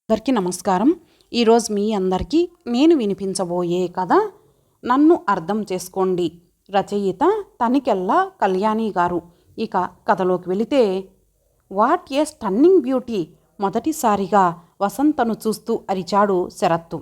అందరికీ నమస్కారం. ఈరోజు మీ అందరికీ నేను వినిపించబోయే కథ నన్ను అర్థం చేసుకోండి. రచయిత తనికెళ్ళ కళ్యాణి గారు. ఇక కథలోకి వెళితే, వాట్ ఏ స్టన్నింగ్ బ్యూటీ! మొదటిసారిగా వసంతను చూస్తూ అరిచాడు శరత్తు.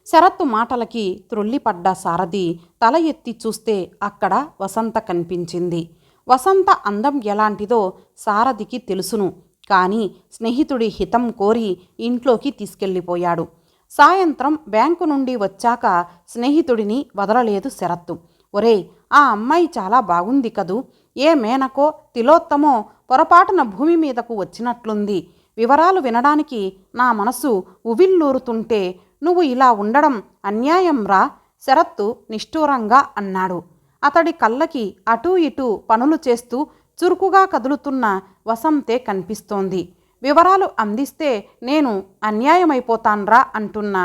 శరత్తు మాటలకి త్రొల్లిపడ్డ సారథి తల ఎత్తి చూస్తే అక్కడ వసంత కనిపించింది. వసంత అందం ఎలాంటిదో సారథికి తెలుసును. కానీ స్నేహితుడి హితం కోరి ఇంట్లోకి తీసుకెళ్ళిపోయాడు. సాయంత్రం బ్యాంకు నుండి వచ్చాక స్నేహితుడిని వదలలేదు శరత్తు. ఒరేయ్, ఆ అమ్మాయి చాలా బాగుంది కదూ! ఏ మేనకో తిలోత్తమో పొరపాటున భూమి మీదకు వచ్చినట్లుంది. వివరాలు వినడానికి నా మనసు ఉవిల్లూరుతుంటే నువ్వు ఇలా ఉండడం అన్యాయం రా! శరత్తు నిష్ఠూరంగా అన్నాడు. అతడి కళ్ళకి అటూ ఇటూ పనులు చేస్తూ చురుకుగా కదులుతున్న వసంతే కనిపిస్తోంది. వివరాలు అందిస్తే నేను అన్యాయమైపోతాన్రా అంటున్న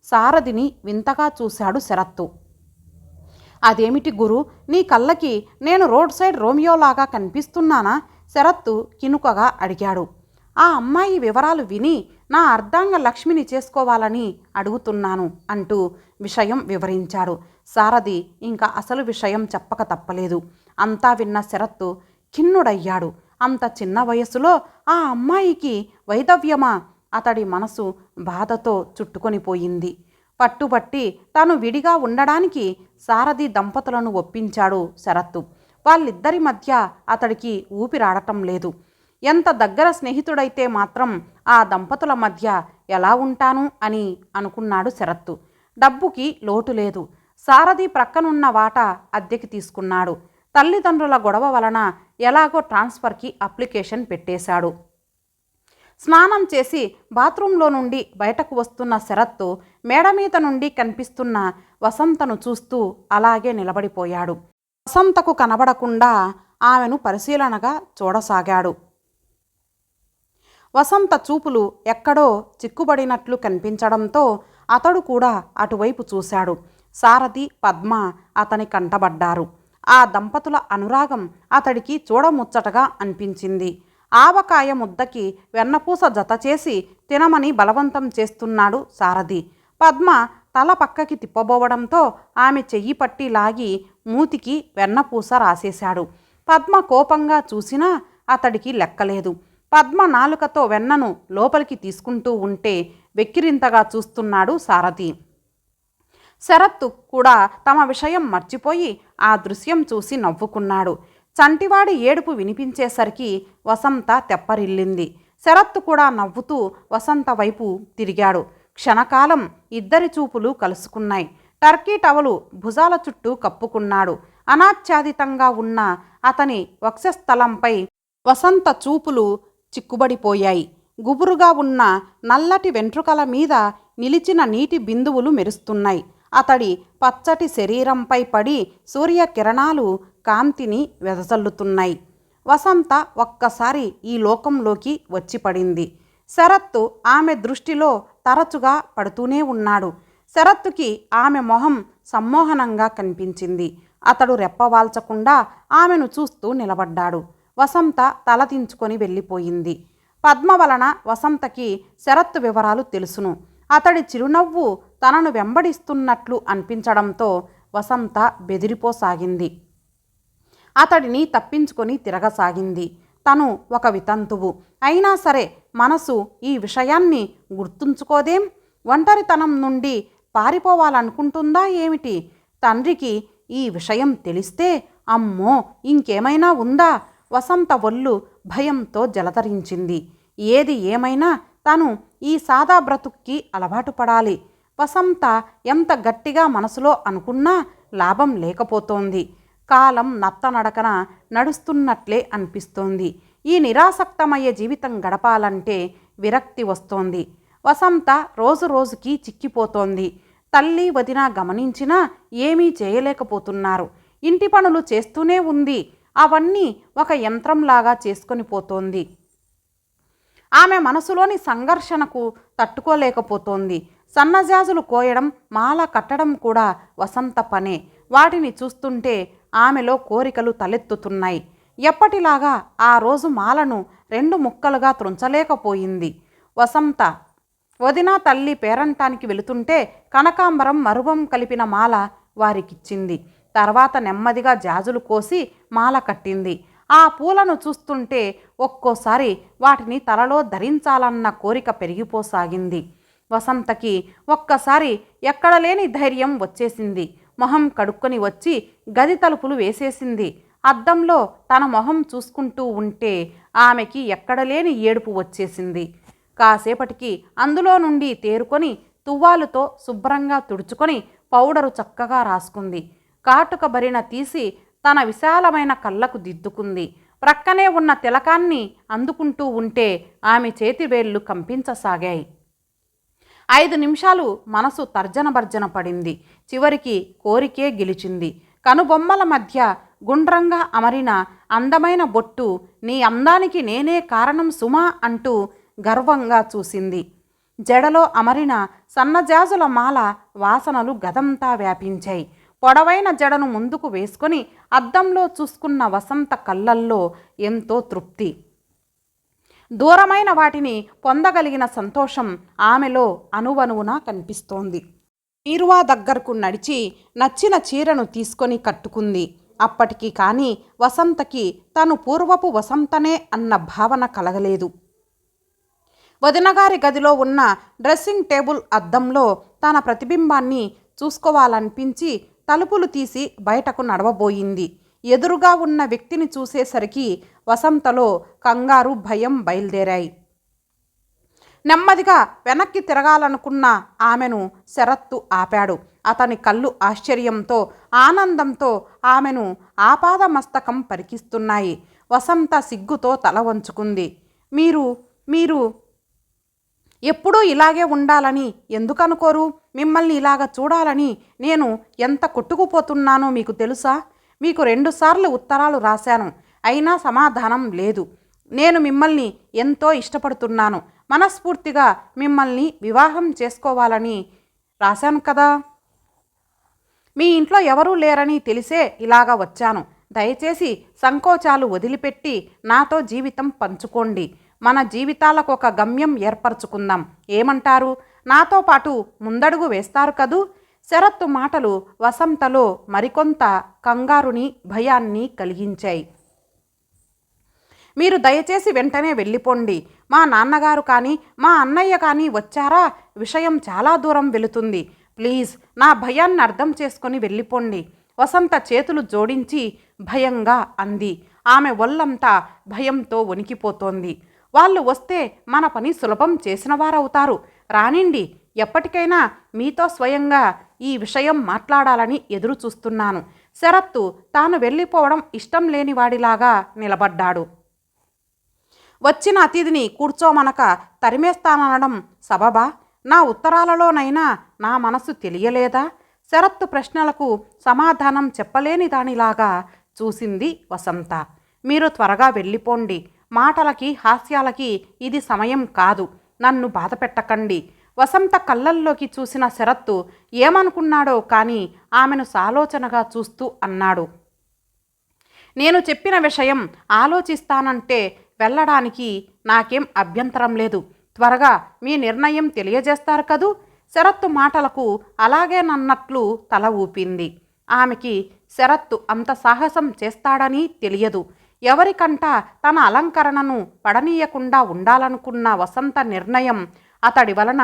సారథిని వింతగా చూశాడు శరత్తు. అదేమిటి గురు, నీ కళ్ళకి నేను రోడ్ సైడ్ రోమియోలాగా కనిపిస్తున్నానా? శరత్తు కినుకగా అడిగాడు. ఆ అమ్మాయి వివరాలు విని నా అర్ధాంగ లక్ష్మిని చేసుకోవాలని అడుగుతున్నాను అంటూ విషయం వివరించాడు. సారథి ఇంకా అసలు విషయం చెప్పక తప్పలేదు. అంతా విన్న శరత్తు ఖిన్నుడయ్యాడు. అంత చిన్న వయసులో ఆ అమ్మాయికి వైదవ్యమా? అతడి మనసు బాధతో చుట్టుకొనిపోయింది. పట్టుబట్టి తాను విడిగా ఉండడానికి సారథి దంపతులను ఒప్పించాడు శరత్తు. వాళ్ళిద్దరి మధ్య అతడికి ఊపిరాడటం లేదు. ఎంత దగ్గర స్నేహితుడైతే మాత్రం ఆ దంపతుల మధ్య ఎలా ఉంటాను అని అనుకున్నాడు శరత్తు. డబ్బుకి లోటు లేదు. సారథి ప్రక్కనున్న వాటా అద్దెకి తీసుకున్నాడు. తల్లిదండ్రుల గొడవ వలన ఎలాగో ట్రాన్స్ఫర్కి అప్లికేషన్ పెట్టేశాడు. స్నానం చేసి బాత్రూంలో నుండి బయటకు వస్తున్న శరత్తు మేడ మీద నుండి కనిపిస్తున్న వసంతను చూస్తూ అలాగే నిలబడిపోయాడు. వసంతకు కనబడకుండా ఆమెను పరిశీలనగా చూడసాగాడు. వసంత చూపులు ఎక్కడో చిక్కుబడినట్లు కనిపించడంతో అతడు కూడా అటువైపు చూశాడు. సారథి, పద్మ అతని కంటబడ్డారు. ఆ దంపతుల అనురాగం అతడికి చూడముచ్చటగా అనిపించింది. ఆవకాయ ముద్దకి వెన్నపూస జత చేసి తినమని బలవంతం చేస్తున్నాడు సారథి. పద్మ తల పక్కకి తిప్పబోవడంతో ఆమె చెయ్యి పట్టి లాగి మూతికి వెన్నపూస రాసేశాడు. పద్మ కోపంగా చూసినా అతడికి లెక్కలేదు. పద్మ నాలుకతో వెన్నను లోపలికి తీసుకుంటూ ఉంటే వెక్కిరింతగా చూస్తున్నాడు సారథి. శరత్తు కూడా తమ విషయం మర్చిపోయి ఆ దృశ్యం చూసి నవ్వుకున్నాడు. చంటివాడి ఏడుపు వినిపించేసరికి వసంత తెప్పరిల్లింది. శరత్తు కూడా నవ్వుతూ వసంత వైపు తిరిగాడు. క్షణకాలం ఇద్దరి చూపులు కలుసుకున్నాయి. టర్కీ టవలు భుజాల చుట్టూ కప్పుకున్నాడు. అనాచ్ఛాదితంగా ఉన్న అతని వక్షస్థలంపై వసంత చూపులు చిక్కుబడిపోయాయి. గుబురుగా ఉన్న నల్లటి వెంట్రుకల మీద నిలిచిన నీటి బిందువులు మెరుస్తున్నాయి. అతడి పచ్చటి శరీరంపై పడి సూర్యకిరణాలు కాంతిని వెదజల్లుతున్నాయి. వసంత ఒక్కసారి ఈ లోకంలోకి వచ్చి పడింది. శరత్తు ఆమె దృష్టిలో తరచుగా పడుతూనే ఉన్నాడు. శరత్తుకి ఆమె మొహం సమ్మోహనంగా కనిపించింది. అతడు రెప్పవాల్చకుండా ఆమెను చూస్తూ నిలబడ్డాడు. వసంత తలదించుకొని వెళ్ళిపోయింది. పద్మ వలన వసంతకి శరత్తు వివరాలు తెలుసును. అతడి చిరునవ్వు తనను వెంబడిస్తున్నట్లు అనిపించడంతో వసంత బెదిరిపోసాగింది. అతడిని తప్పించుకొని తిరగసాగింది. తను ఒక వితంతువు అయినా సరే మనసు ఈ విషయాన్ని గుర్తుంచుకోదేం? ఒంటరితనం నుండి పారిపోవాలనుకుంటుందా ఏమిటి? తండ్రికి ఈ విషయం తెలిస్తే అమ్మో ఇంకేమైనా ఉందా? వసంత ఒళ్ళు భయంతో జలధరించింది. ఏది ఏమైనా తను ఈ సాదా బ్రతుక్కి అలవాటు పడాలి. వసంత ఎంత గట్టిగా మనసులో అనుకున్నా లాభం లేకపోతోంది. కాలం నత్తనడకన నడుస్తున్నట్లే అనిపిస్తోంది. ఈ నిరాసక్తమయ్యే జీవితం గడపాలంటే విరక్తి వస్తోంది. వసంత రోజు రోజుకి చిక్కిపోతోంది. తల్లి వదిన గమనించినా ఏమీ చేయలేకపోతున్నారు. ఇంటి పనులు చేస్తూనే ఉంది. అవన్నీ ఒక యంత్రంలాగా చేసుకొని పోతోంది. ఆమె మనసులోని సంఘర్షణకు తట్టుకోలేకపోతోంది. సన్నజాజులు కోయడం, మాల కట్టడం కూడా వసంత పనే. వాటిని చూస్తుంటే ఆమెలో కోరికలు తలెత్తుతున్నాయి. ఎప్పటిలాగా ఆ రోజు మాలను 2 ముక్కలుగా త్రుంచలేకపోయింది. వసంత వదిన తల్లి పేరంటానికి వెళుతుంటే కనకాంబరం మరువం కలిపిన మాల వారికిచ్చింది. తర్వాత నెమ్మదిగా జాజులు కోసి మాల కట్టింది. ఆ పూలను చూస్తుంటే ఒక్కోసారి వాటిని తలలో ధరించాలన్న కోరిక పెరిగిపోసాగింది. వసంతకి ఒక్కసారి ఎక్కడలేని ధైర్యం వచ్చేసింది. మొహం కడుక్కొని వచ్చి గది తలుపులు వేసేసింది. అద్దంలో తన మొహం చూసుకుంటూ ఉంటే ఆమెకి ఎక్కడలేని ఏడుపు వచ్చేసింది. కాసేపటికి అందులో నుండి తేరుకొని తువ్వాలుతో శుభ్రంగా తుడుచుకొని పౌడరు చక్కగా రాసుకుంది. కాటుక బరిన తీసి తన విశాలమైన కళ్ళకు దిద్దుకుంది. ప్రక్కనే ఉన్న తిలకాన్ని అందుకుంటూ ఉంటే ఆమె చేతివేళ్లు కంపించసాగాయి. 5 నిమిషాలు మనసు తర్జన భర్జన పడింది. చివరికి కోరికే గెలిచింది. కనుబొమ్మల మధ్య గుండ్రంగా అమరిన అందమైన బొట్టు నీ అందానికి నేనే కారణం సుమా అంటూ గర్వంగా చూసింది. జడలో అమరిన సన్నజాజుల మాల వాసనలు గదంతా వ్యాపించాయి. పొడవైన జడను ముందుకు వేసుకొని అద్దంలో చూసుకున్న వసంత కళ్ళల్లో ఎంతో తృప్తి, దూరమైన వాటిని పొందగలిగిన సంతోషం ఆమెలో అణువణువున కనిపిస్తోంది. బీరువా దగ్గరకు నడిచి నచ్చిన చీరను తీసుకొని కట్టుకుంది. అప్పటికి కానీ వసంతకి తను పూర్వపు వసంతనే అన్న భావన కలగలేదు. వదినగారి గదిలో ఉన్న డ్రెస్సింగ్ టేబుల్ అద్దంలో తన ప్రతిబింబాన్ని చూసుకోవాలనిపించి తలుపులు తీసి బయటకు నడవబోయింది. ఎదురుగా ఉన్న వ్యక్తిని చూసేసరికి వసంతలో కంగారు, భయం బయలుదేరాయి. నెమ్మదిగా వెనక్కి తిరగాలనుకున్న ఆమెను శరత్తు ఆపాడు. అతని కళ్ళు ఆశ్చర్యంతో, ఆనందంతో ఆమెను ఆపాదమస్తకం పరికిస్తున్నాయి. వసంత సిగ్గుతో తల వంచుకుంది. మీరు ఎప్పుడూ ఇలాగే ఉండాలని ఎందుకు అనుకోరు? మిమ్మల్ని ఇలాగ చూడాలని నేను ఎంత కొట్టుకుపోతున్నానో మీకు తెలుసా? మీకు 2 సార్లు ఉత్తరాలు రాశాను, అయినా సమాధానం లేదు. నేను మిమ్మల్ని ఎంతో ఇష్టపడుతున్నాను. మనస్ఫూర్తిగా మిమ్మల్ని వివాహం చేసుకోవాలని రాశాను కదా. మీ ఇంట్లో ఎవరూ లేరని తెలిసే ఇలాగ వచ్చాను. దయచేసి సంకోచాలు వదిలిపెట్టి నాతో జీవితం పంచుకోండి. మన జీవితాలకు ఒక గమ్యం ఏర్పరచుకుందాం. ఏమంటారు? నాతో పాటు ముందడుగు వేస్తారు కదూ? శరత్తు మాటలు వసంతలో మరికొంత కంగారుని, భయాన్ని కలిగించాయి. మీరు దయచేసి వెంటనే వెళ్ళిపోండి. మా నాన్నగారు కానీ మా అన్నయ్య కానీ వచ్చారా విషయం చాలా దూరం వెళుతుంది. ప్లీజ్ నా భయాన్ని అర్థం చేసుకొని వెళ్ళిపోండి. వసంత చేతులు జోడించి భయంగా అంది. ఆమె ఒళ్ళంతా భయంతో వణికిపోతోంది. వాళ్ళు వస్తే మన పని సులభం చేసిన వారవుతారు. రానిండి. ఎప్పటికైనా మీతో స్వయంగా ఈ విషయం మాట్లాడాలని ఎదురు చూస్తున్నాను. శరత్తు తాను వెళ్ళిపోవడం ఇష్టం లేనివాడిలాగా నిలబడ్డాడు. వచ్చిన అతిథిని కూర్చోమనక తరిమేస్తాననడం సబబా? నా ఉత్తరాలలోనైనా నా మనసు తెలియలేదా? శరత్తు ప్రశ్నలకు సమాధానం చెప్పలేని దానిలాగా చూసింది వసంత. మీరు త్వరగా వెళ్ళిపోండి. మాటలకి, హాస్యాలకి ఇది సమయం కాదు. నన్ను బాధ పెట్టకండి. వసంత కళ్ళల్లోకి చూసిన శరత్తు ఏమనుకున్నాడో కానీ ఆమెను సాలోచనగా చూస్తూ అన్నాడు. నేను చెప్పిన విషయం ఆలోచిస్తానంటే వెళ్ళడానికి నాకేం అభ్యంతరం లేదు. త్వరగా మీ నిర్ణయం తెలియజేస్తారు కదూ? శరత్తు మాటలకు అలాగేనన్నట్లు తల ఊపింది. ఆమెకి శరత్తు అంత సాహసం చేస్తాడని తెలియదు. ఎవరికంటా తన అలంకరణను పడనీయకుండా ఉండాలనుకున్న వసంత నిర్ణయం అతడి వలన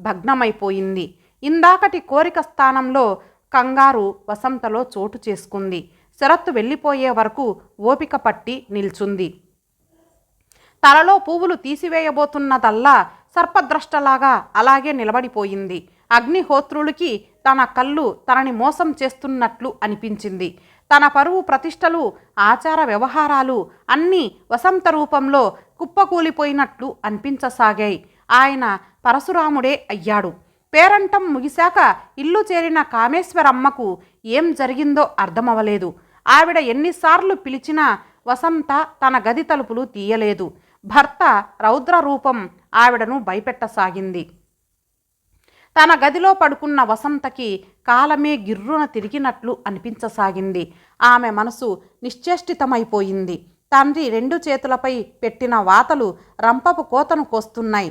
భగ్నమైపోయింది. ఇందాకటి కోరిక స్థానంలో కంగారు వసంతలో చోటు చేసుకుంది. శరత్తు వెళ్ళిపోయే వరకు ఓపిక పట్టి నిల్చుంది. తలలో పువ్వులు తీసివేయబోతున్నదల్లా సర్పద్రష్టలాగా అలాగే నిలబడిపోయింది. అగ్నిహోత్రుడికి తన కళ్ళు తనని మోసం చేస్తున్నట్లు అనిపించింది. తన పరువు, ప్రతిష్టలు, ఆచార వ్యవహారాలు అన్నీ వసంత రూపంలో కుప్పకూలిపోయినట్లు అనిపించసాగాయి. ఆయన పరశురాముడే అయ్యాడు. పేరంటం ముగిశాక ఇల్లు చేరిన కామేశ్వరమ్మకు ఏం జరిగిందో అర్థమవలేదు. ఆవిడ ఎన్నిసార్లు పిలిచినా వసంత తన గది తలుపులు తీయలేదు. భర్త రౌద్ర రూపం ఆవిడను భయపెట్టసాగింది. తన గదిలో పడుకున్న వసంతకి కాలమే గిర్రున తిరిగినట్లు అనిపించసాగింది. ఆమె మనసు నిశ్చేష్టితమైపోయింది. తండ్రి 2 చేతులపై పెట్టిన వాతలు రంపపు కోతను కోస్తున్నాయి.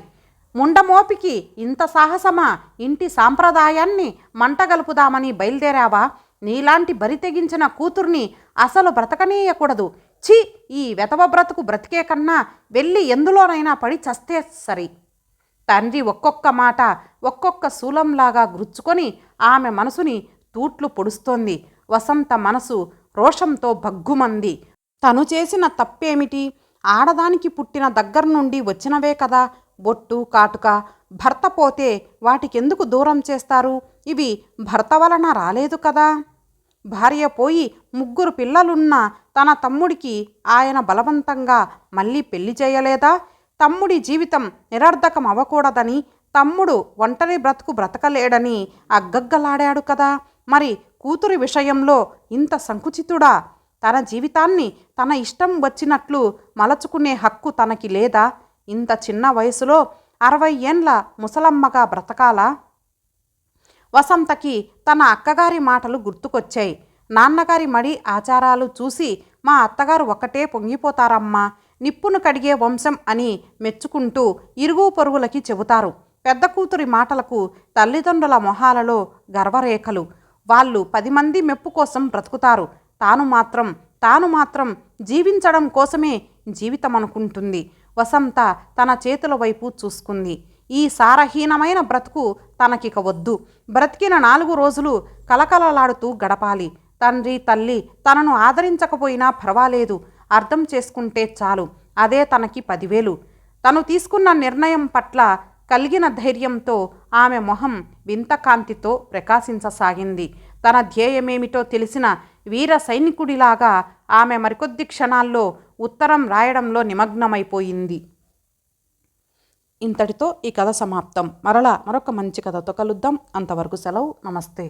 ముండమోపికి ఇంత సాహసమా? ఇంటి సాంప్రదాయాన్ని మంటగలుపుదామని బయలుదేరావా? నీలాంటి బరి తెగించిన కూతుర్ని అసలు బ్రతకనీయకూడదు. ఛీ, ఈ వెతవ బ్రతుకు బ్రతికే కన్నా వెళ్ళి ఎందులోనైనా పడి చస్తే సరి. తండ్రి ఒక్కొక్క మాట ఒక్కొక్క శూలంలాగా గుచ్చుకొని ఆమె మనసుని తూట్లు పొడుస్తోంది. వసంత మనసు రోషంతో భగ్గుమంది. తను చేసిన తప్పేమిటి? ఆడదానికి పుట్టిన దగ్గర నుండి వచ్చినవే కదా. బొట్టు కాటుక. భర్త పోతే వాటికెందుకు దూరం చేస్తారు? ఇవి భర్త వలన రాలేదు కదా. భార్య పోయి 3 పిల్లలున్న తన తమ్ముడికి ఆయన బలవంతంగా మళ్ళీ పెళ్లి చేయలేదా? తమ్ముడి జీవితం నిరర్ధకం అవ్వకూడదని, తమ్ముడు ఒంటరి బ్రతుకు బ్రతకలేడని అగ్గగ్గలాడాడు కదా. మరి కూతురి విషయంలో ఇంత సంకుచితుడా? తన జీవితాన్ని తన ఇష్టం వచ్చినట్లు మలచుకునే హక్కు తనకి లేదా? ఇంత చిన్న వయసులో 60 ఏండ్ల ముసలమ్మగా బ్రతకాలా? వసంతకి తన అక్కగారి మాటలు గుర్తుకొచ్చాయి. నాన్నగారి మడి ఆచారాలు చూసి మా అత్తగారు ఒక్కటే పొంగిపోతారమ్మా. నిప్పును కడిగే వంశం అని మెచ్చుకుంటూ ఇరుగు పొరుగులకి చెబుతారు. పెద్ద కూతురి మాటలకు తల్లిదండ్రుల మొహాలలో గర్వరేఖలు. వాళ్ళు 10 మంది మెప్పు కోసం బ్రతుకుతారు. తాను మాత్రం జీవించడం కోసమే జీవితం అనుకుంటుంది. వసంత తన చేతుల వైపు చూసుకుంది. ఈ సారహీనమైన బ్రతుకు తనకిక వద్దు. బ్రతికిన 4 రోజులు కలకలలాడుతూ గడపాలి. తండ్రి తల్లి తనను ఆదరించకపోయినా పర్వాలేదు, అర్థం చేసుకుంటే చాలు. అదే తనకి 10,000. తను తీసుకున్న నిర్ణయం పట్ల కలిగిన ధైర్యంతో ఆమె మొహం వింత కాంతితో ప్రకాశించసాగింది. తన ధ్యేయమేమిటో తెలిసిన వీర సైనికుడిలాగా ఆమె మరికొద్ది క్షణాల్లో ఉత్తరం రాయడంలో నిమగ్నమైపోయింది. ఇంతటితో ఈ కథ సమాప్తం. మరలా మరొక మంచి కథతో కలుద్దాం. అంతవరకు సెలవు. నమస్తే.